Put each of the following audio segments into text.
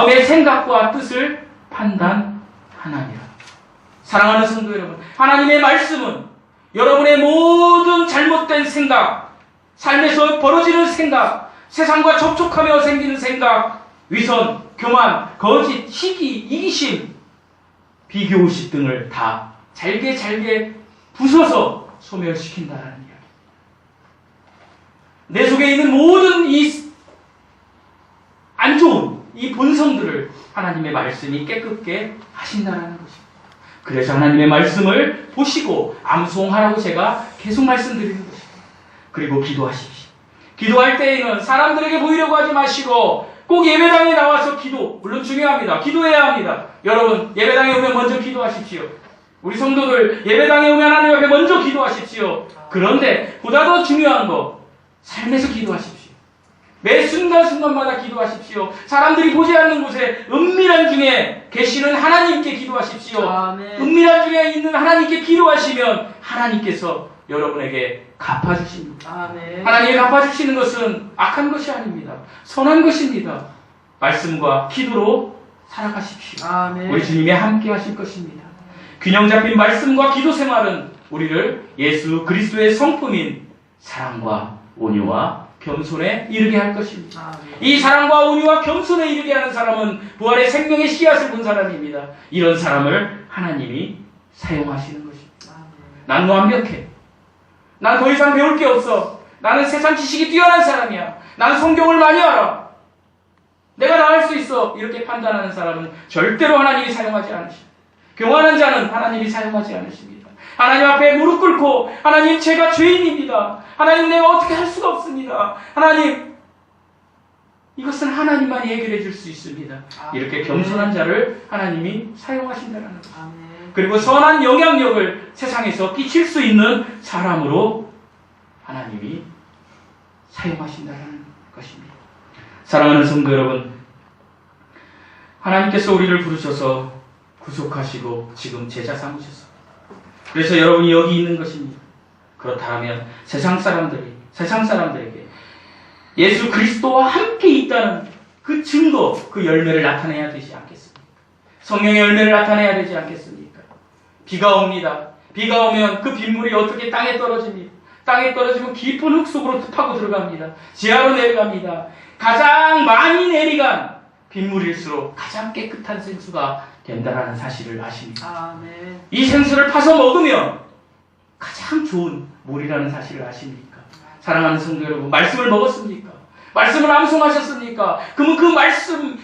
마음의 생각과 뜻을 판단하나니라. 사랑하는 성도 여러분, 하나님의 말씀은 여러분의 모든 잘못된 생각, 삶에서 벌어지는 생각, 세상과 접촉하며 생기는 생각, 위선, 교만, 거짓, 시기, 이기심, 비교의식 등을 다 잘게 잘게 부숴서 소멸시킨다는 이야기. 내 속에 있는 모든 이 안 좋은 이 본성들을 하나님의 말씀이 깨끗게 하신다는 것입니다. 그래서 하나님의 말씀을 보시고 암송하라고 제가 계속 말씀드리는 것입니다. 그리고 기도하십시오. 기도할 때에는 사람들에게 보이려고 하지 마시고 꼭 예배당에 나와서 기도, 물론 중요합니다. 기도해야 합니다. 여러분, 예배당에 오면 먼저 기도하십시오. 우리 성도들 예배당에 오면 하나님 앞에 먼저 기도하십시오. 그런데 보다 더 중요한 거, 삶에서 기도하십시오. 매 순간순간마다 기도하십시오. 사람들이 보지 않는 곳에 은밀한 중에 계시는 하나님께 기도하십시오. 아멘. 은밀한 중에 있는 하나님께 기도하시면 하나님께서 여러분에게 갚아주십니다. 아멘. 하나님이 갚아주시는 것은 악한 것이 아닙니다. 선한 것입니다. 말씀과 기도로 살아가십시오. 아멘. 우리 주님이 함께 하실 것입니다. 균형 잡힌 말씀과 기도 생활은 우리를 예수 그리스도의 성품인 사랑과 온유와 겸손에 이르게 할 것입니다. 아멘. 이 사랑과 온유와 겸손에 이르게 하는 사람은 부활의 생명의 씨앗을 본 사람입니다. 이런 사람을 하나님이 사용하시는 것입니다. 아멘. 난 완벽해. 난 더 이상 배울 게 없어. 나는 세상 지식이 뛰어난 사람이야. 난 성경을 많이 알아. 내가 다 할 수 있어. 이렇게 판단하는 사람은 절대로 하나님이 사용하지 않으십니다. 교만한 자는 하나님이 사용하지 않으십니다. 하나님 앞에 무릎 꿇고 하나님 제가 죄인입니다. 하나님 내가 어떻게 할 수가 없습니다. 하나님 이것은 하나님만이 해결해 줄 수 있습니다. 이렇게 겸손한 자를 하나님이 사용하신다는 것입니다. 그리고 선한 영향력을 세상에서 끼칠 수 있는 사람으로 하나님이 사용하신다는 것입니다. 사랑하는 성도 여러분, 하나님께서 우리를 부르셔서 구속하시고 지금 제자 삼으셨습니다. 그래서 여러분이 여기 있는 것입니다. 그렇다면 세상 사람들에게 예수 그리스도와 함께 있다는 그 증거, 그 열매를 나타내야 되지 않겠습니까? 성령의 열매를 나타내야 되지 않겠습니까? 비가 옵니다. 비가 오면 그 빗물이 어떻게 땅에 떨어집니다. 땅에 떨어지면 깊은 흙 속으로 파고 들어갑니다. 지하로 내려갑니다. 가장 많이 내려간 빗물일수록 가장 깨끗한 생수가 된다는 사실을 아십니까? 아멘. 이 생수를 파서 먹으면 가장 좋은 물이라는 사실을 아십니까? 사랑하는 성도 여러분, 말씀을 먹었습니까? 말씀을 암송하셨습니까? 그러면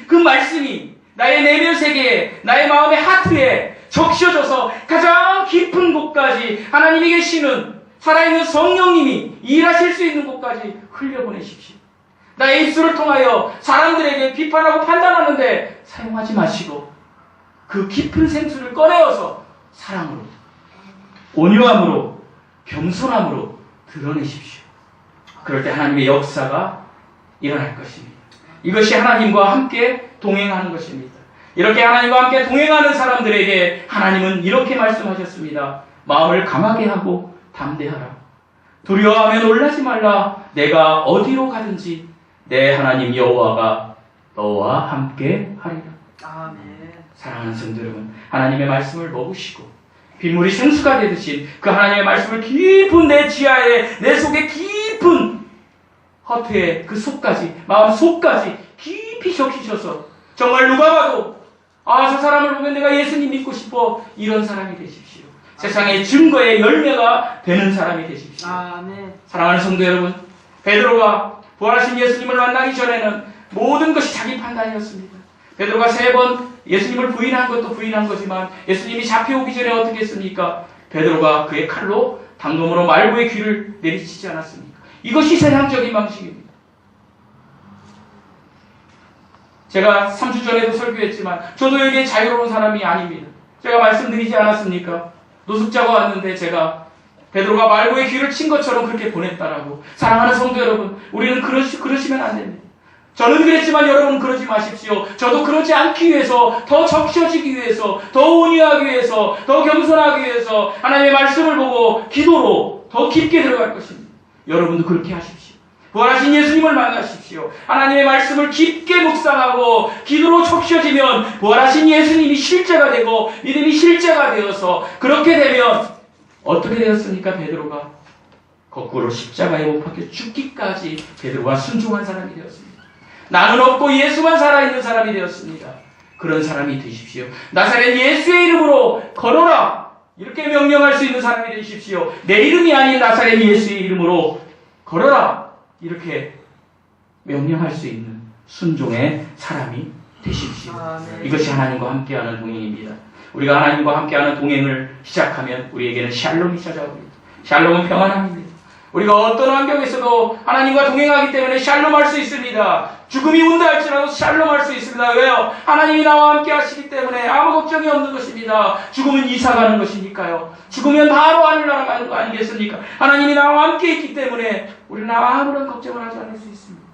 그 말씀이 나의 내면 세계에, 나의 마음의 하트에 적셔져서 가장 깊은 곳까지 하나님이 계시는 살아있는 성령님이 일하실 수 있는 곳까지 흘려보내십시오. 나의 입술을 통하여 사람들에게 비판하고 판단하는데 사용하지 마시고 그 깊은 생수를 꺼내어서 사랑으로, 온유함으로, 겸손함으로 드러내십시오. 그럴 때 하나님의 역사가 일어날 것입니다. 이것이 하나님과 함께 동행하는 것입니다. 이렇게 하나님과 함께 동행하는 사람들에게 하나님은 이렇게 말씀하셨습니다. 마음을 강하게 하고 담대하라. 두려워하며 놀라지 말라. 내가 어디로 가든지 내 하나님 여호와가 너와 함께 하리라. 아멘. 사랑하는 성도 여러분, 하나님의 말씀을 먹으시고 빗물이 생수가 되듯이 그 하나님의 말씀을 깊은 내 지하에, 내 속에 깊은 허투의 그 속까지, 마음 속까지 깊이 적히셔서 정말 누가 봐도 저 사람을 보면 내가 예수님 믿고 싶어, 이런 사람이 되십시오. 세상의 증거의 열매가 되는 사람이 되십시오. 아멘. 사랑하는 성도 여러분, 베드로가 부활하신 예수님을 만나기 전에는 모든 것이 자기 판단이었습니다. 베드로가 3번 예수님을 부인한 것도 부인한 거지만 예수님이 잡혀오기 전에 어떻게 했습니까? 베드로가 그의 칼로 당금으로 말고의 귀를 내리치지 않았습니까? 이것이 세상적인 방식입니다. 제가 3주 전에도 설교했지만 저도 여기에 자유로운 사람이 아닙니다. 제가 말씀드리지 않았습니까? 노숙자가 왔는데 제가 베드로가 말고의 귀를 친 것처럼 그렇게 보냈다라고. 사랑하는 성도 여러분, 우리는 그러시면 안 됩니다. 저는 그랬지만 여러분 그러지 마십시오. 저도 그러지 않기 위해서, 더 적셔지기 위해서, 더 온유하기 위해서, 더 겸손하기 위해서 하나님의 말씀을 보고 기도로 더 깊게 들어갈 것입니다. 여러분도 그렇게 하십시오. 부활하신 예수님을 만나십시오. 하나님의 말씀을 깊게 묵상하고 기도로 적셔지면 부활하신 예수님이 실제가 되고 믿음이 실제가 되어서, 그렇게 되면 어떻게 되었습니까? 베드로가 거꾸로 십자가에 못 박혀 죽기까지 베드로가 순종한 사람이 되었습니다. 나는 없고 예수만 살아있는 사람이 되었습니다. 그런 사람이 되십시오. 나사렛 예수의 이름으로 걸어라, 이렇게 명령할 수 있는 사람이 되십시오. 내 이름이 아닌 나사렛 예수의 이름으로 걸어라, 이렇게 명령할 수 있는 순종의 사람이 되십시오. 이것이 하나님과 함께하는 동행입니다. 우리가 하나님과 함께하는 동행을 시작하면 우리에게는 샬롬이 찾아옵니다. 샬롬은 평안함입니다. 우리가 어떤 환경에서도 하나님과 동행하기 때문에 샬롬할 수 있습니다. 죽음이 온다 할지라도 샬롬할 수 있습니다. 왜요? 하나님이 나와 함께 하시기 때문에 아무 걱정이 없는 것입니다. 죽음은 이사가는 것이니까요. 죽으면 바로 하늘나라 가는 거 아니겠습니까? 하나님이 나와 함께 있기 때문에 우리는 아무런 걱정을 하지 않을 수 있습니다.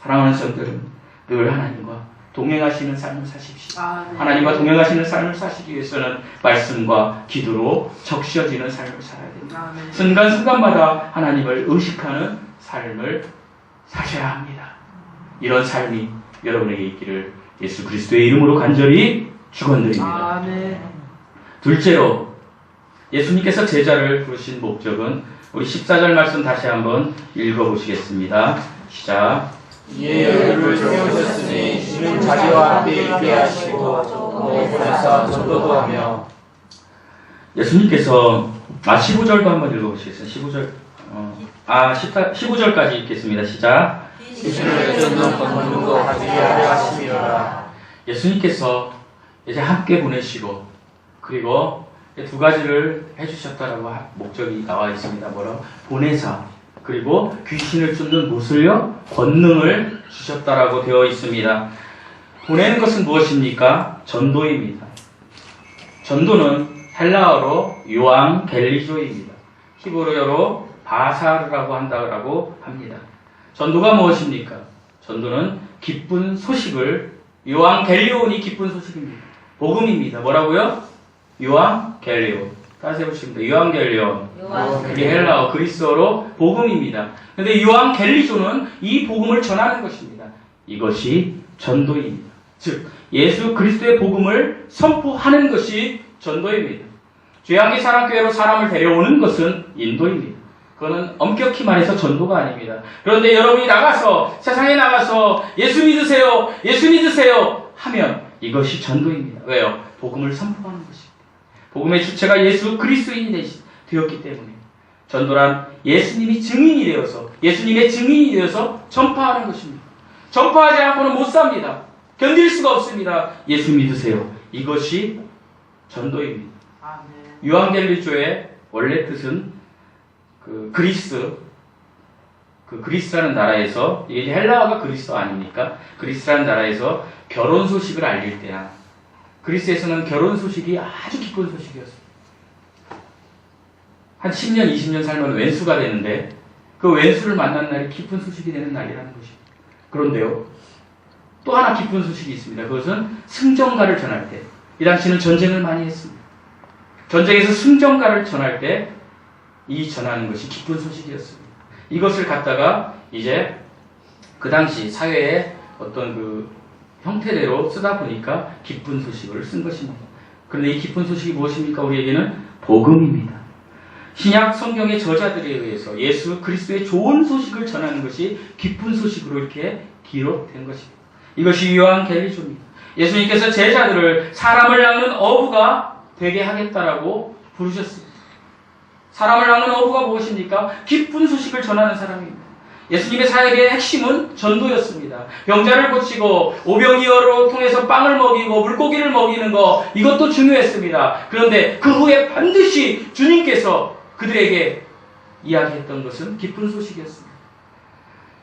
사랑하는 성들은 늘 하나님과 동행하시는 삶을 사십시오. 하나님과 동행하시는 삶을 사시기 위해서는 말씀과 기도로 적셔지는 삶을 살아야 됩니다. 순간순간마다 하나님을 의식하는 삶을 사셔야 합니다. 이런 삶이 여러분에게 있기를 예수 그리스도의 이름으로 간절히 축원드립니다. 둘째로, 예수님께서 제자를 부르신 목적은, 우리 14절 말씀 다시 한번 읽어보시겠습니다. 시작. 이에 너희를 세우셨으니 이는 자기와 함께 있게 하시고 너희 보내사 전도도 하며. 예수님께서 15절도 한번 읽어보시겠어요? 15절까지 읽겠습니다. 시작. 예수님께서 이제 함께 보내시고, 그리고 두 가지를 해주셨다라고 목적이 나와 있습니다. 뭐라고? 보내사, 그리고 귀신을 쫓는 무술력, 권능을 주셨다라고 되어 있습니다. 보내는 것은 무엇입니까? 전도입니다. 전도는 헬라어로 요앙겔리조입니다. 히브리어로 바사르라고 한다고 합니다. 전도가 무엇입니까? 전도는 기쁜 소식을, 요앙겔리온이 기쁜 소식입니다. 복음입니다. 뭐라고요? 요앙겔리온. 따라서 해보시면 됩니다. 요앙겔리온. 그게 헬라어, 그리스어로 복음입니다. 그런데 요앙겔리조는 이 복음을 전하는 것입니다. 이것이 전도입니다. 즉, 예수 그리스도의 복음을 선포하는 것이 전도입니다. 죄악의 사랑교회로 사람을 데려오는 것은 인도입니다. 그거는 엄격히 말해서 전도가 아닙니다. 그런데 여러분이 나가서, 세상에 나가서 예수 믿으세요, 예수 믿으세요 하면 이것이 전도입니다. 왜요? 복음을 선포하는 것입니다. 복음의 주체가 예수 그리스도인이 되었기 때문에 전도란 예수님이 증인이 되어서, 예수님의 증인이 되어서 전파하는 것입니다. 전파하지 않고는 못 삽니다. 견딜 수가 없습니다. 예수 믿으세요. 이것이 전도입니다. 요앙겔리조의 원래 뜻은 그리스라는 나라에서, 이게 헬라어가 그리스 아닙니까? 그리스라는 나라에서 결혼 소식을 알릴 때야. 그리스에서는 결혼 소식이 아주 기쁜 소식이었어요. 한 10년, 20년 살면 왼수가 되는데, 그 왼수를 만난 날이 기쁜 소식이 되는 날이라는 것입니다. 그런데요, 또 하나 기쁜 소식이 있습니다. 그것은 승전가를 전할 때, 이 당시는 전쟁을 많이 했습니다. 전쟁에서 승전가를 전할 때 이 전하는 것이 기쁜 소식이었습니다. 이것을 갖다가 이제 그 당시 사회의 어떤 그 형태대로 쓰다 보니까 기쁜 소식을 쓴 것입니다. 그런데 이 기쁜 소식이 무엇입니까? 우리에게는 복음입니다. 신약 성경의 저자들에 의해서 예수 그리스도의 좋은 소식을 전하는 것이 기쁜 소식으로 이렇게 기록된 것입니다. 이것이 요한겔리조입니다. 예수님께서 제자들을 사람을 낚는 어부가 되게 하겠다라고 부르셨습니다. 사람을 낚는 어부가 무엇입니까? 기쁜 소식을 전하는 사람입니다. 예수님의 사역의 핵심은 전도였습니다. 병자를 고치고 오병이어로 통해서 빵을 먹이고 물고기를 먹이는 거, 이것도 중요했습니다. 그런데 그 후에 반드시 주님께서 그들에게 이야기했던 것은 기쁜 소식이었습니다.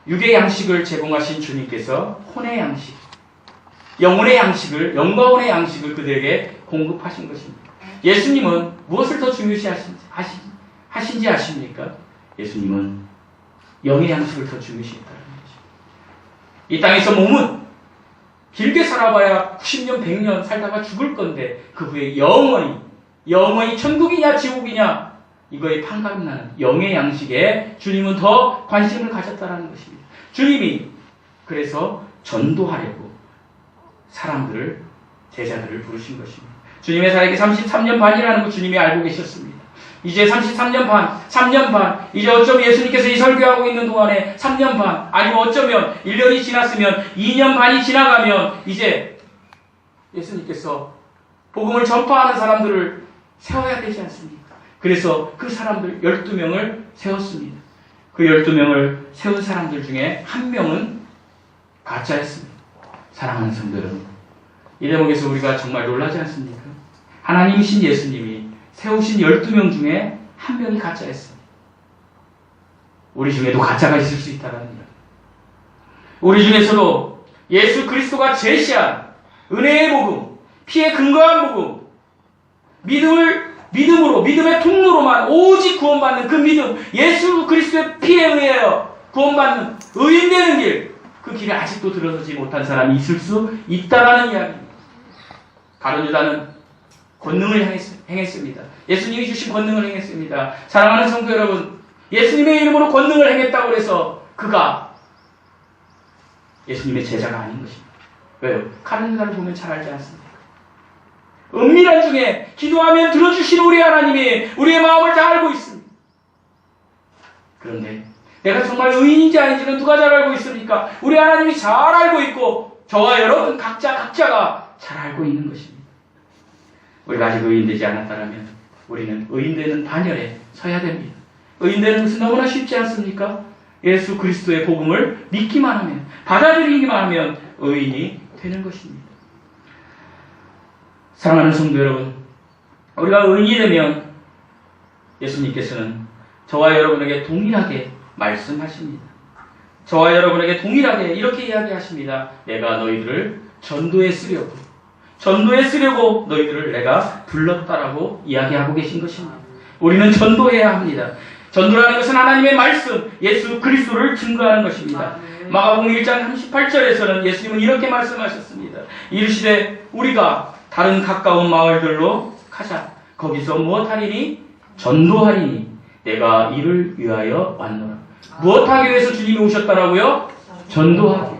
육의 양식을 제공하신 주님께서 혼의 양식, 영혼의 양식을, 영광의 양식을 그들에게 공급하신 것입니다. 예수님은 무엇을 더 중요시 하신지 아십니까? 예수님은 영의 양식을 더 중요시했다는 거죠. 이 땅에서 몸은 길게 살아봐야 90년, 100년 살다가 죽을 건데, 그 후에 영원히 천국이냐 지옥이냐, 이거에 판가름나는 영의 양식에 주님은 더 관심을 가졌다는 것입니다. 주님이 그래서 전도하려고 사람들을, 제자들을 부르신 것입니다. 주님의 사역이 33년 반이라는 거 주님이 알고 계셨습니다. 이제 33년 반, 3년 반, 이제 어쩌면 예수님께서 이 설교하고 있는 동안에 3년 반, 아니면 어쩌면 1년이 지났으면 2년 반이 지나가면 이제 예수님께서 복음을 전파하는 사람들을 세워야 되지 않습니까? 그래서 그 사람들 12명을 세웠습니다. 그 12명을 세운 사람들 중에 한 명은 가짜였습니다. 사랑하는 성도 여러분, 이 대목에서 우리가 정말 놀라지 않습니까? 하나님이신 예수님이 세우신 12명 중에 한 명이 가짜였습니다. 우리 중에도 가짜가 있을 수 있다는 이야기. 우리 중에서도 예수 그리스도가 제시한 은혜의 복음, 피에 근거한 복음, 믿음으로, 믿음의 통로로만 오직 구원받는 그 믿음, 예수 그리스도의 피에 의하여 구원받는 의인되는 길, 그 길에 아직도 들어서지 못한 사람이 있을 수 있다라는 이야기입니다. 가룟 유다는 권능을 행했습니다. 예수님이 주신 권능을 행했습니다. 사랑하는 성도 여러분, 예수님의 이름으로 권능을 행했다고 해서 그가 예수님의 제자가 아닌 것입니다. 왜요? 가룟 유다를 보면 잘 알지 않습니까? 은밀한 중에 기도하면 들어주신 우리 하나님이 우리의 마음을 다 알고 있습니다. 그런데 내가 정말 의인인지 아닌지는 누가 잘 알고 있습니까? 우리 하나님이 잘 알고 있고 저와 여러분 각자가 잘 알고 있는 것입니다. 우리가 아직 의인되지 않았다면 우리는 의인되는 반열에 서야 됩니다. 의인되는 것은 너무나 쉽지 않습니까? 예수 그리스도의 복음을 믿기만 하면, 받아들이기만 하면 의인이 되는 것입니다. 사랑하는 성도 여러분, 우리가 의인이 되면 예수님께서는 저와 여러분에게 동일하게 말씀하십니다. 저와 여러분에게 동일하게 이렇게 이야기하십니다. 내가 너희들을 전도에 쓰려고 너희들을 내가 불렀다라고 이야기하고 계신 것입니다. 우리는 전도해야 합니다. 전도라는 것은 하나님의 말씀, 예수 그리스도를 증거하는 것입니다. 마가복음 1장 38절에서는 예수님은 이렇게 말씀하셨습니다. 이르시되 우리가 다른 가까운 마을들로 가자. 거기서 무엇하리니? 전도하리니 내가 이를 위하여 왔노라. 무엇하기 위해서 주님이 오셨다라고요? 전도하기.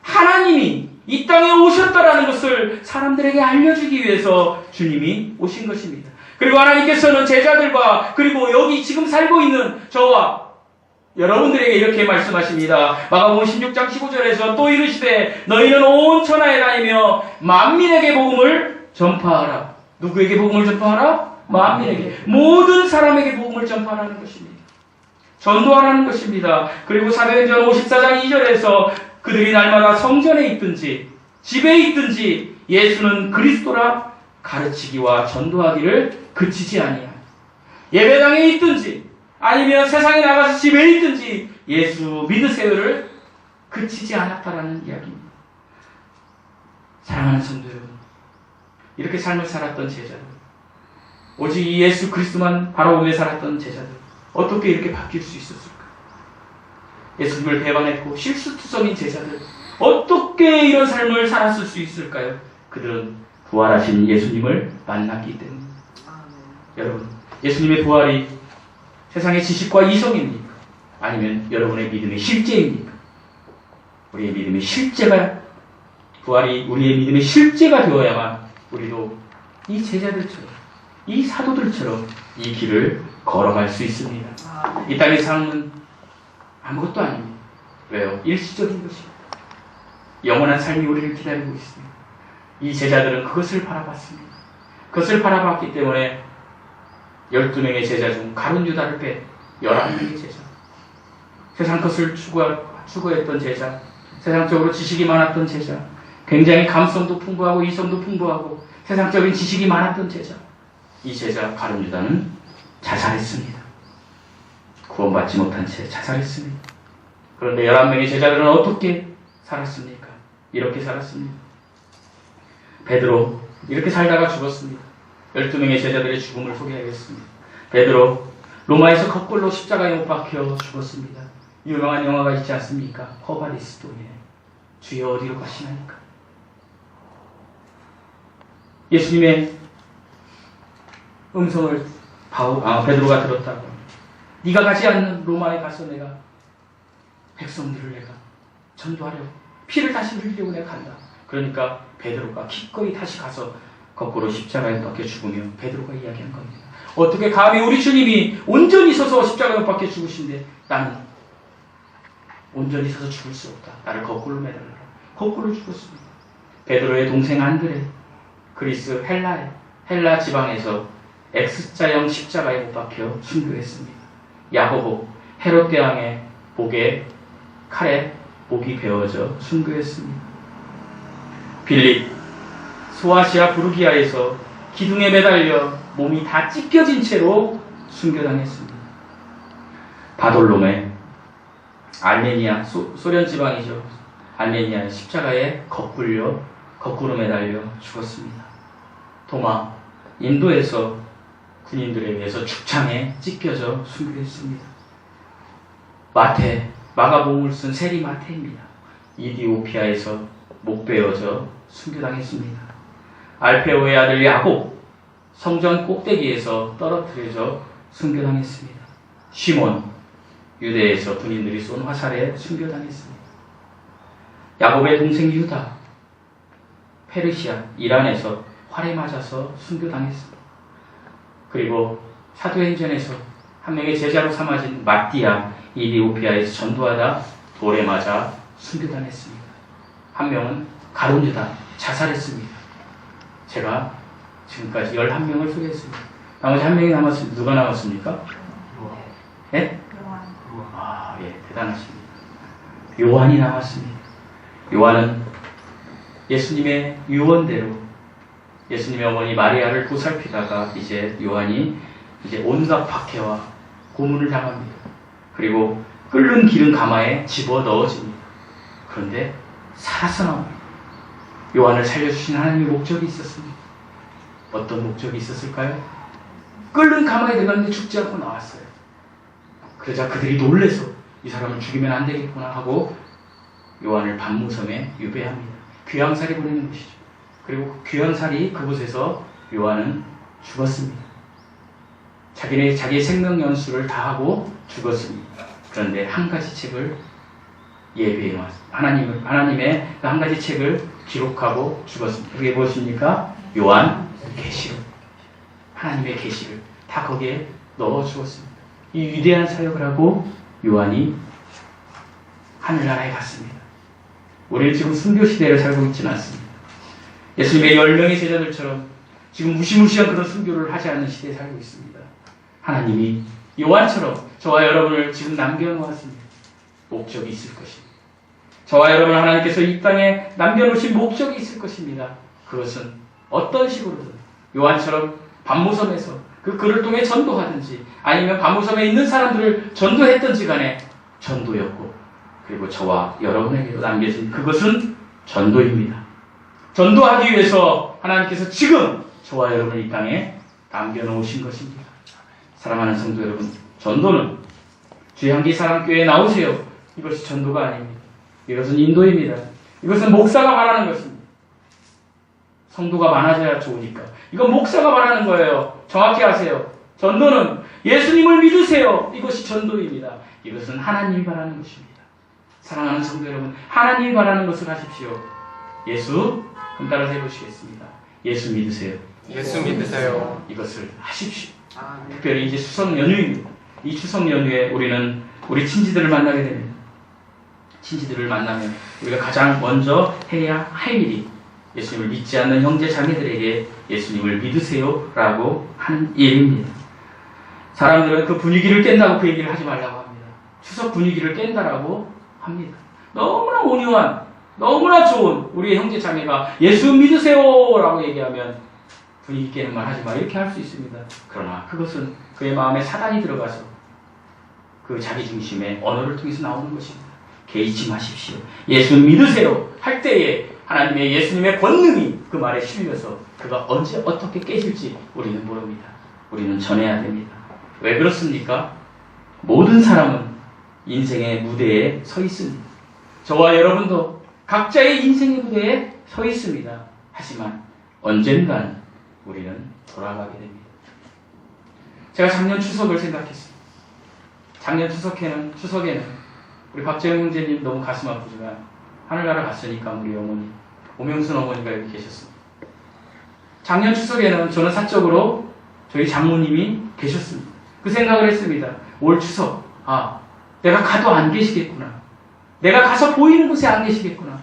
하나님이 이 땅에 오셨다라는 것을 사람들에게 알려주기 위해서 주님이 오신 것입니다. 그리고 하나님께서는 제자들과 그리고 여기 지금 살고 있는 저와 여러분들에게 이렇게 말씀하십니다. 마가복음 16장 15절에서 또 이르시되 너희는 온 천하에 다니며 만민에게 복음을 전파하라. 누구에게 복음을 전파하라? 만민에게. 모든 사람에게 복음을 전파하라는 것입니다. 전도하라는 것입니다. 그리고 사도행전 54장 2절에서 그들이 날마다 성전에 있든지 집에 있든지 예수는 그리스도라 가르치기와 전도하기를 그치지 아니하니 예배당에 있든지 아니면 세상에 나가서 집에 있든지 예수 믿으세요를 그치지 않았다라는 이야기입니다. 사랑하는 성도 여러분, 이렇게 삶을 살았던 제자들, 오직 이 예수 그리스도만 바라보며 살았던 제자들, 어떻게 이렇게 바뀔 수 있었을까? 예수님을 배반했고 실수투성인 제자들, 어떻게 이런 삶을 살았을 수 있을까요? 그들은 부활하신 예수님을 만났기 때문입니다. 여러분, 예수님의 부활이 세상의 지식과 이성입니까? 아니면 여러분의 믿음의 실제입니까? 우리의 믿음의 실제가, 부활이 우리의 믿음의 실제가 되어야만 우리도 이 제자들처럼, 이 사도들처럼 이 길을 걸어갈 수 있습니다. 이 땅의 삶은 아무것도 아닙니다. 왜요? 일시적인 것입니다. 영원한 삶이 우리를 기다리고 있습니다. 이 제자들은 그것을 바라봤습니다. 그것을 바라봤기 때문에 12명의 제자 중 가룟 유다를 뺀 11명의 제자, 세상 것을 추구했던 제자, 세상적으로 지식이 많았던 제자, 굉장히 감성도 풍부하고 이성도 풍부하고 세상적인 지식이 많았던 제자, 이 제자 가룟 유다는 자살했습니다. 구원받지 못한 채 자살했습니다. 그런데 11명의 제자들은 어떻게 살았습니까? 이렇게 살았습니다. 베드로 이렇게 살다가 죽었습니다. 12명의 제자들의 죽음을 소개하겠습니다. 베드로 로마에서 거꾸로 십자가에 못 박혀 죽었습니다. 유명한 영화가 있지 않습니까? 허바리스도의 주여 어디로 가시나이까? 예수님의 음성을 베드로가 들었다고. 네가 가지 않는 로마에 가서 내가 백성들을 내가 전도하려고 피를 다시 흘리려고 내가 간다. 그러니까 베드로가 기꺼이 다시 가서 거꾸로 십자가에 못 박혀 죽으며 베드로가 이야기한 겁니다. 어떻게 감히 우리 주님이 온전히 서서 십자가에 못 박혀 죽으신데 나는 온전히 서서 죽을 수 없다. 나를 거꾸로 매달라. 거꾸로 죽었습니다. 베드로의 동생 안드레, 그리스 헬라 지방에서 X자형 십자가에 못 박혀 순교했습니다. 야고보, 헤롯 대왕의 칼에 목이 베어져 순교했습니다. 빌립, 소아시아 부르기아에서 기둥에 매달려 몸이 다 찢겨진 채로 순교당했습니다. 바돌롬에 알메니아, 소련 지방이죠. 알메니아의 십자가에 거꾸로 매달려 죽었습니다. 도마, 인도에서 군인들에 의해서 죽창에 찢겨져 순교했습니다. 마태, 마가복음을 쓴 세리 마태입니다. 이디오피아에서 목 베어져 순교당했습니다. 알페오의 아들 야곱, 성전 꼭대기에서 떨어뜨려져 순교당했습니다. 시몬, 유대에서 군인들이 쏜 화살에 순교당했습니다. 야곱의 동생 유다, 페르시아, 이란에서 활에 맞아서 순교당했습니다. 그리고 사도행전에서 한 명의 제자로 삼아진 마띠아, 이디오피아에서 전도하다 돌에 맞아 순교당했습니다. 한 명은 가룟 유다, 자살했습니다. 제가 지금까지 11명을 소개했습니다. 나머지 한 명이 남았습니다. 누가 남았습니까? 예? 예, 대단하십니다. 요한이 남았습니다. 요한은 예수님의 유언대로 예수님의 어머니 마리아를 보살피다가 요한이 온갖 박해와 고문을 당합니다. 그리고 끓는 기름 가마에 집어 넣어집니다. 그런데 살아서 나옵니다. 요한을 살려주신 하나님의 목적이 있었습니다. 어떤 목적이 있었을까요? 끓는 가마에 들어갔는데 죽지 않고 나왔어요. 그러자 그들이 놀래서 이 사람을 죽이면 안 되겠구나 하고 요한을 반무섬에 유배합니다. 귀양살이 보내는 것이죠. 그리고 귀양살이 그곳에서 요한은 죽었습니다. 자기의 생명 연수를 다하고 죽었습니다. 그런데 한 가지 책을 예비해 놓았습니다. 하나님의 그 한 가지 책을 기록하고 죽었습니다. 그게 무엇입니까? 요한 계시록. 하나님의 계시를 다 거기에 넣어 주었습니다. 이 위대한 사역을 하고 요한이 하늘나라에 갔습니다. 우리는 지금 순교 시대를 살고 있지는 않습니다. 예수님의 10명의 제자들처럼 지금 무시무시한 그런 순교를 하지 않는 시대에 살고 있습니다. 하나님이 요한처럼 저와 여러분을 지금 남겨놓았습니다. 목적이 있을 것입니다. 저와 여러분 하나님께서 이 땅에 남겨놓으신 목적이 있을 것입니다. 그것은 어떤 식으로든 요한처럼 반모섬에서 그 글을 통해 전도하든지 아니면 반모섬에 있는 사람들을 전도했든지 간에 전도였고 그리고 저와 여러분에게도 남겨진 그것은 전도입니다. 전도하기 위해서 하나님께서 지금 저와 여러분을 이 땅에 남겨놓으신 것입니다. 사랑하는 성도 여러분, 전도는 주의 한기 사랑교회에 나오세요. 이것이 전도가 아닙니다. 이것은 인도입니다. 이것은 목사가 말하는 것입니다. 성도가 많아져야 좋으니까. 이건 목사가 말하는 거예요. 정확히 아세요. 전도는 예수님을 믿으세요. 이것이 전도입니다. 이것은 하나님이 바라는 것입니다. 사랑하는 성도 여러분, 하나님이 바라는 것을 하십시오. 예수, 그럼 따라서 해보시겠습니다. 예수 믿으세요. 예수 믿으세요. 이것을 하십시오. 특별히 이제 추석 연휴입니다. 이 추석 연휴에 우리는 우리 친지들을 만나게 됩니다. 친지들을 만나면 우리가 가장 먼저 해야 할 일이 예수님을 믿지 않는 형제 자매들에게 예수님을 믿으세요 라고 하는 일입니다. 사람들은 그 분위기를 깬다고 그 얘기를 하지 말라고 합니다. 추석 분위기를 깬다라고 합니다. 너무나 온유한 너무나 좋은 우리의 형제 자매가 예수 믿으세요 라고 얘기하면 분위기 깨는 말 하지 마 이렇게 할 수 있습니다. 그러나 그것은 그의 마음에 사단이 들어가서 그 자기중심의 언어를 통해서 나오는 것입니다. 개의치 마십시오. 예수 믿으세요 할 때에 하나님의 예수님의 권능이 그 말에 실려서 그가 언제 어떻게 깨질지 우리는 모릅니다. 우리는 전해야 됩니다. 왜 그렇습니까? 모든 사람은 인생의 무대에 서 있습니다. 저와 여러분도 각자의 인생의 무대에 서 있습니다. 하지만 언젠가는 우리는 돌아가게 됩니다. 제가 작년 추석을 생각했습니다. 작년 추석에는 우리 박재영 형제님 너무 가슴 아프지만 하늘나라 갔으니까 우리 어머니 오명순 어머니가 여기 계셨습니다. 작년 추석에는 저는 사적으로 저희 장모님이 계셨습니다. 그 생각을 했습니다. 올 추석, 내가 가도 안 계시겠구나. 내가 가서 보이는 곳에 안 계시겠구나.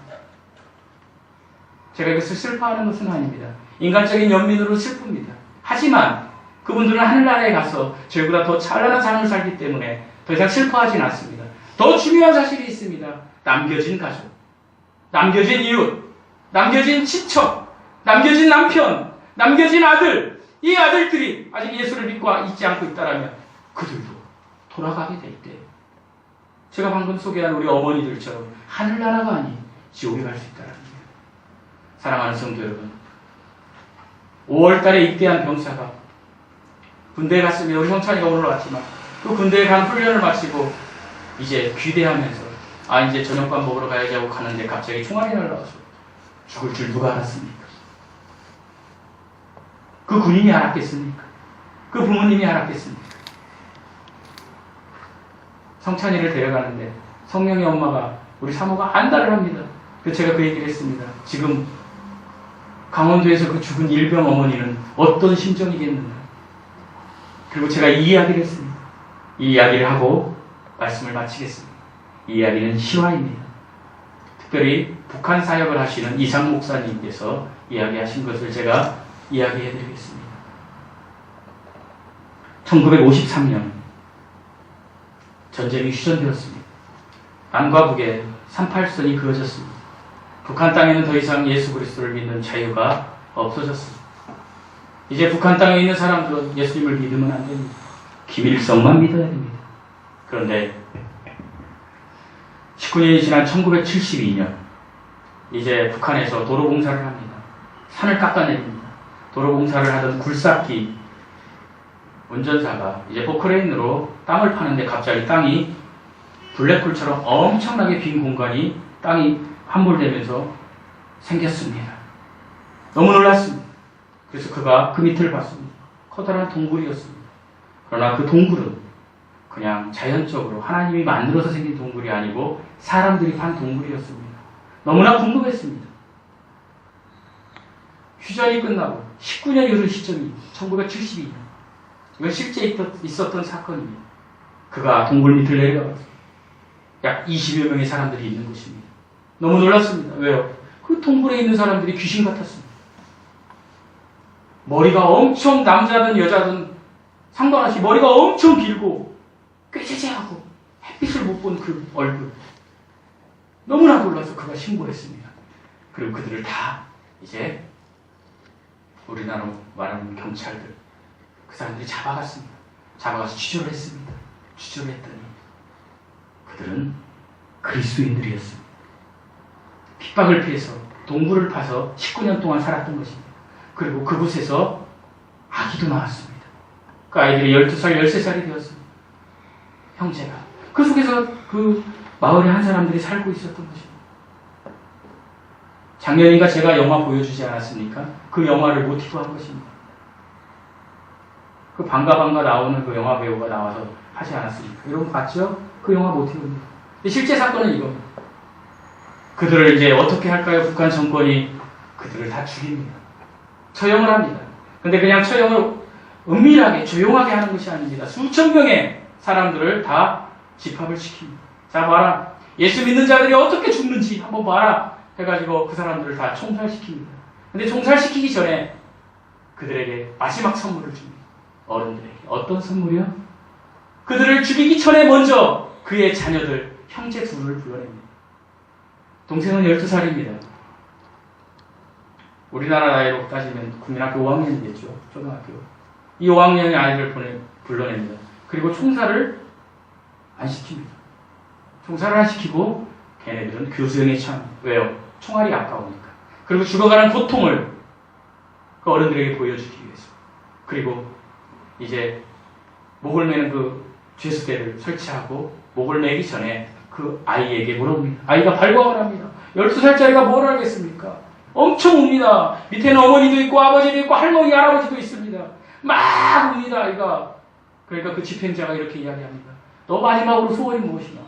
제가 이것을 슬퍼하는 것은 아닙니다. 인간적인 연민으로 슬픕니다. 하지만 그분들은 하늘나라에 가서 저희보다 더 찬란한 삶을 살기 때문에 더 이상 슬퍼하진 않습니다. 더 중요한 사실이 있습니다. 남겨진 가족, 남겨진 이웃, 남겨진 친척, 남겨진 남편, 남겨진 아들, 이 아들들이 아직 예수를 믿고 있지 않고 있다면 그들도 돌아가게 될 때 제가 방금 소개한 우리 어머니들처럼 하늘나라가 아닌 지옥에 갈 수 있다는 거예요. 사랑하는 성도 여러분, 5월달에 입대한 병사가 군대에 갔으면 우리 형찬이가 오늘 왔지만 또 군대에 간 훈련을 마치고 이제 귀대하면서 이제 저녁밥 먹으러 가야지 하고 가는데 갑자기 총알이 날라와서 죽을 줄 누가 알았습니까? 그 군인이 알았겠습니까? 그 부모님이 알았겠습니까? 성찬이를 데려가는데 성령의 엄마가 우리 사모가 안달을 합니다. 그래서 제가 그 얘기를 했습니다. 지금 강원도에서 그 죽은 일병 어머니는 어떤 심정이겠는가? 그리고 제가 이 이야기를 했습니다. 이 이야기를 하고 말씀을 마치겠습니다. 이 이야기는 실화입니다. 특별히 북한 사역을 하시는 이상 목사님께서 이야기하신 것을 제가 이야기해드리겠습니다. 1953년 전쟁이 휴전되었습니다. 남과 북에 38선이 그어졌습니다. 북한 땅에는 더 이상 예수 그리스도를 믿는 자유가 없어졌습니다. 이제 북한 땅에 있는 사람들은 예수님을 믿으면 안 됩니다. 김일성만 믿어야 됩니다. 그런데 19년이 지난 1972년 이제 북한에서 도로공사를 합니다. 산을 깎아내립니다. 도로공사를 하던 굴삭기 운전사가 이제 포크레인으로 땅을 파는데 갑자기 땅이 블랙홀처럼 엄청나게 빈 공간이 땅이 함몰되면서 생겼습니다. 너무 놀랐습니다. 그래서 그가 그 밑을 봤습니다. 커다란 동굴이었습니다. 그러나 그 동굴은 그냥 자연적으로 하나님이 만들어서 생긴 동굴이 아니고 사람들이 판 동굴이었습니다. 너무나 궁금했습니다. 휴전이 끝나고 19년이 흐른 시점이 1972년. 이건 실제 있었던 사건입니다. 그가 동굴 밑을 내려가서 약 20여 명의 사람들이 있는 곳입니다. 너무 놀랐습니다. 왜요? 그 동굴에 있는 사람들이 귀신 같았습니다. 머리가 엄청 남자든 여자든 상관없이 머리가 엄청 길고 꾀재재하고 햇빛을 못 본 그 얼굴. 너무나 놀라서 그가 신고했습니다. 그리고 그들을 다 이제 우리나라로 말하는 경찰들 그 사람들이 잡아갔습니다. 잡아가서 취조를 했습니다. 취조를 했더니 그들은 그리스도인들이었습니다. 핍박을 피해서 동굴을 파서 19년 동안 살았던 것입니다. 그리고 그곳에서 아기도 나왔습니다. 그 아이들이 12살, 13살이 되었습니다. 형제가. 그 속에서 그 마을에 한 사람들이 살고 있었던 것입니다. 작년인가 제가 영화 보여주지 않았습니까? 그 영화를 모티브한 것입니다. 그 반가 나오는 그 영화 배우가 나와서 하지 않았습니까? 여러분 봤죠? 그 영화 모티브입니다. 실제 사건은 이겁니다. 그들을 이제 어떻게 할까요? 북한 정권이 그들을 다 죽입니다. 처형을 합니다. 근데 그냥 처형을 은밀하게 조용하게 하는 것이 아닙니다. 수천 명의 사람들을 다 집합을 시킵니다. 자 봐라. 예수 믿는 자들이 어떻게 죽는지 한번 봐라. 해가지고 그 사람들을 다 총살시킵니다. 근데 총살시키기 전에 그들에게 마지막 선물을 줍니다. 어른들에게. 어떤 선물이요? 그들을 죽이기 전에 먼저 그의 자녀들, 형제 둘을 불러냅니다. 동생은 12살입니다. 우리나라 나이로 따지면 국민학교 5학년이겠죠. 초등학교. 이 5학년의 아이를 불러냅니다. 그리고 총살을 안 시킵니다. 총살을 안 시키고 걔네들은 교수형에 처합니다. 왜요? 총알이 아까우니까. 그리고 죽어가는 고통을 그 어른들에게 보여주기 위해서. 그리고 이제 목을 매는 그 죄수대를 설치하고 목을 매기 전에 그 아이에게 물어봅니다. 아이가 발광을 합니다. 12살짜리가 뭘 알겠습니까? 엄청 웁니다. 밑에는 어머니도 있고 아버지도 있고 할머니 할아버지도 있습니다. 막 웁니다. 아이가 그러니까 그 집행자가 이렇게 이야기합니다. 너 마지막으로 소원이 무엇이냐?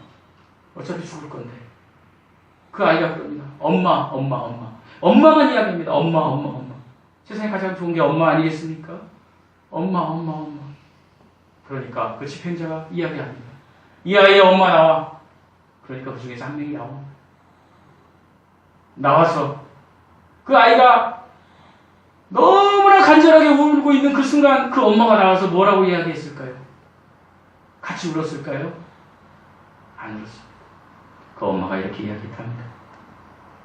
어차피 죽을 건데. 그 아이가 그럽니다. 엄마. 엄마만 이야기합니다. 엄마. 세상에 가장 좋은 게 엄마 아니겠습니까? 엄마. 그러니까 그 집행자가 이야기합니다. 이 아이의 엄마 나와. 그러니까 그 중에서 한 명이 나옵니다. 나와서 그 아이가 너무나 간절하게 울고 있는 그 순간 그 엄마가 나와서 뭐라고 이야기했을까요? 같이 울었을까요? 안 울었습니다. 그 엄마가 이렇게 이야기합니다.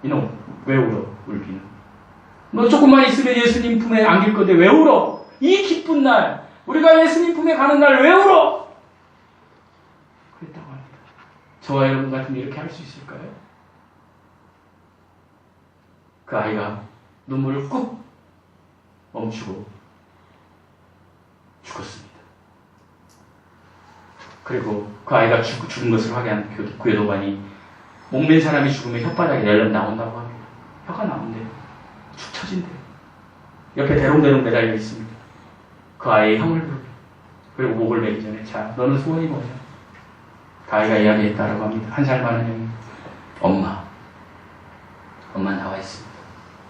이놈, 왜 울어? 울기는. 너 조금만 있으면 예수님 품에 안길 건데 왜 울어? 이 기쁜 날, 우리가 예수님 품에 가는 날 왜 울어? 그랬다고 합니다. 저와 여러분 같으면 이렇게 할 수 있을까요? 그 아이가 눈물을 꾹 멈추고 죽었습니다. 그리고 그 아이가 죽은 것을 확인한 교도관이 목맨 사람이 죽으면 혓바닥에 낼름 나온다고 합니다. 혀가 나온대요. 축 처진대요. 옆에 대롱대롱 매달려 있습니다. 그 아이의 형을 부르고 그리고 목을 매기 전에 자, 너는 소원이 뭐냐? 그 아이가 이야기했다라고 합니다. 1살 많은 형이 엄마 나와 있습니다.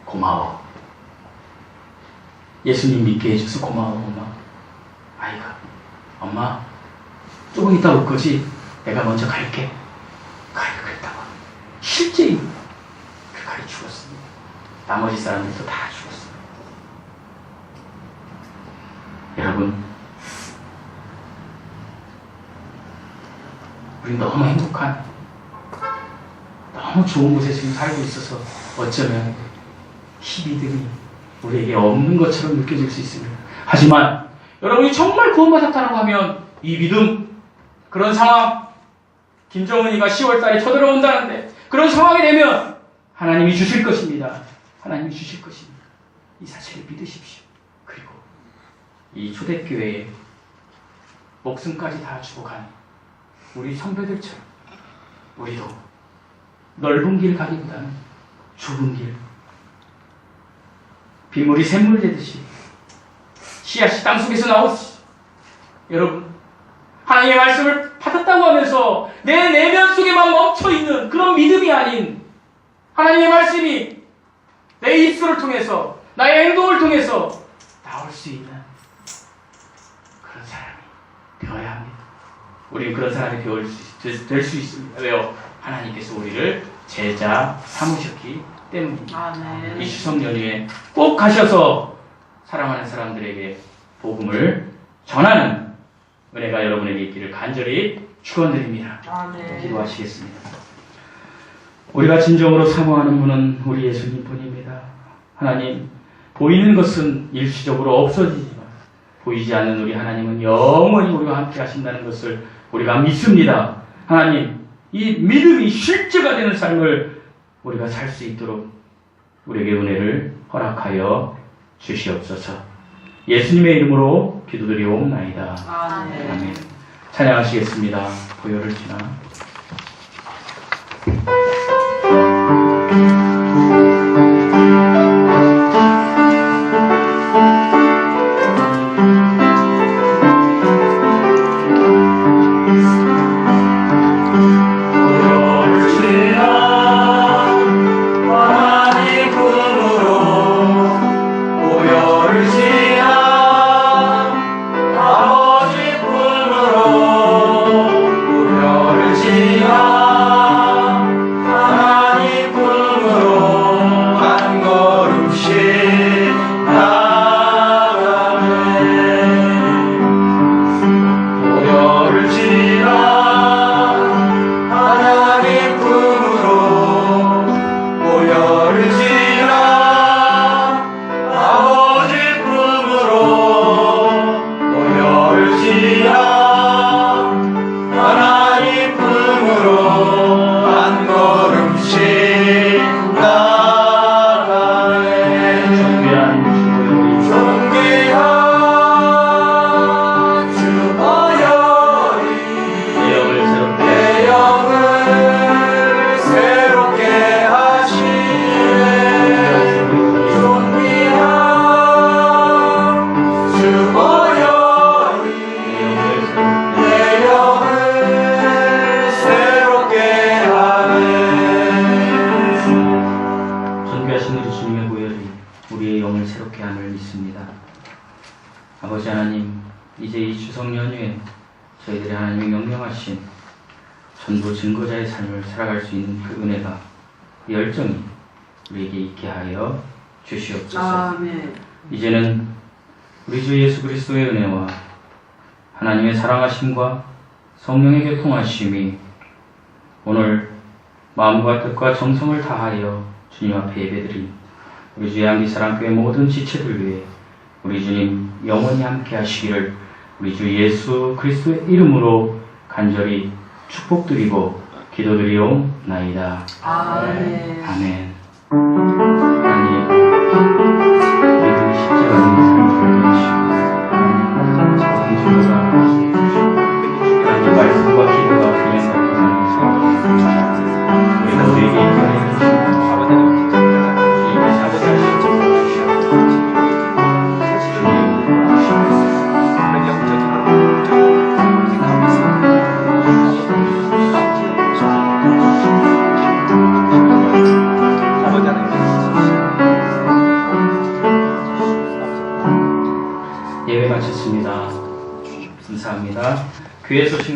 고마워. 예수님 믿게 해줘서 고마워 엄마. 아이가 엄마 조금 이따 올 거지? 내가 먼저 갈게. 그 아이가 그랬다고 합니다. 실제 그 아이 죽었습니다. 나머지 사람들도 다 죽었습니다. 여러분 우리 너무 행복한 너무 좋은 곳에 지금 살고 있어서 어쩌면 이 믿음이 우리에게 없는 것처럼 느껴질 수 있습니다. 하지만 여러분이 정말 구원받았다고 하면 이 믿음, 그런 상황, 김정은이가 10월달에 쳐들어온다는데 그런 상황이 되면 하나님이 주실 것입니다. 하나님이 주실 것입니다. 이 사실을 믿으십시오. 그리고 이 초대교회에 목숨까지 다 주고 간 우리 선배들처럼 우리도 넓은 길 가기보다는 좁은 길, 빗물이 샘물 되듯이 씨앗이 땅속에서 나오듯이 여러분 하나님의 말씀을 받았다고 하면서 내 내면 속에만 멈춰있는 그런 믿음이 아닌 하나님의 말씀이 내 입술을 통해서 나의 행동을 통해서 나올 수 있는 그런 사람이 되어야 합니다. 우리는 그런 사람이 될 수 있습니다. 왜요? 하나님께서 우리를 제자 삼으셨기 때문입니다. 이 추석 연휴에 꼭 가셔서 사랑하는 사람들에게 복음을 전하는 은혜가 여러분에게 있기를 간절히 축원드립니다. 기도하시겠습니다. 우리가 진정으로 사모하는 분은 우리 예수님 뿐입니다. 하나님, 보이는 것은 일시적으로 없어지지만 보이지 않는 우리 하나님은 영원히 우리와 함께 하신다는 것을 우리가 믿습니다. 하나님, 이 믿음이 실제가 되는 삶을 우리가 살 수 있도록 우리에게 은혜를 허락하여 주시옵소서. 예수님의 이름으로 기도드리옵나이다. 아멘. 찬양하시겠습니다. 보혈을 지나. 아버지 품으로 우려를 지 말씀의 보혈이 우리의 영을 새롭게 함을 믿습니다. 아버지 하나님, 이제 이 추석 연휴에 저희들이 하나님이 명령하신 전도 증거자의 삶을 살아갈 수 있는 그 은혜가, 그 열정이 우리에게 있게 하여 주시옵소서. 아멘. 이제는 우리 주 예수 그리스도의 은혜와 하나님의 사랑하심과 성령의 교통하심이 오늘 마음과 뜻과 정성을 다하여 주님 앞에 예배드린 우리 주 양기사랑교회 모든 지체들 위해 우리 주님 영원히 함께 하시기를 우리 주 예수 그리스도의 이름으로 간절히 축복드리고 기도드리옵나이다. 아멘. 아멘. 하나님, 우리들이 십자가의 삶을 가지시고 하나님, 하나님 말씀과 기도가 그냥 같은 우리가 우리에게 인정해 주시고 주님께서 아버지 예배 마쳤습니다. 감사합니다. 교회 소식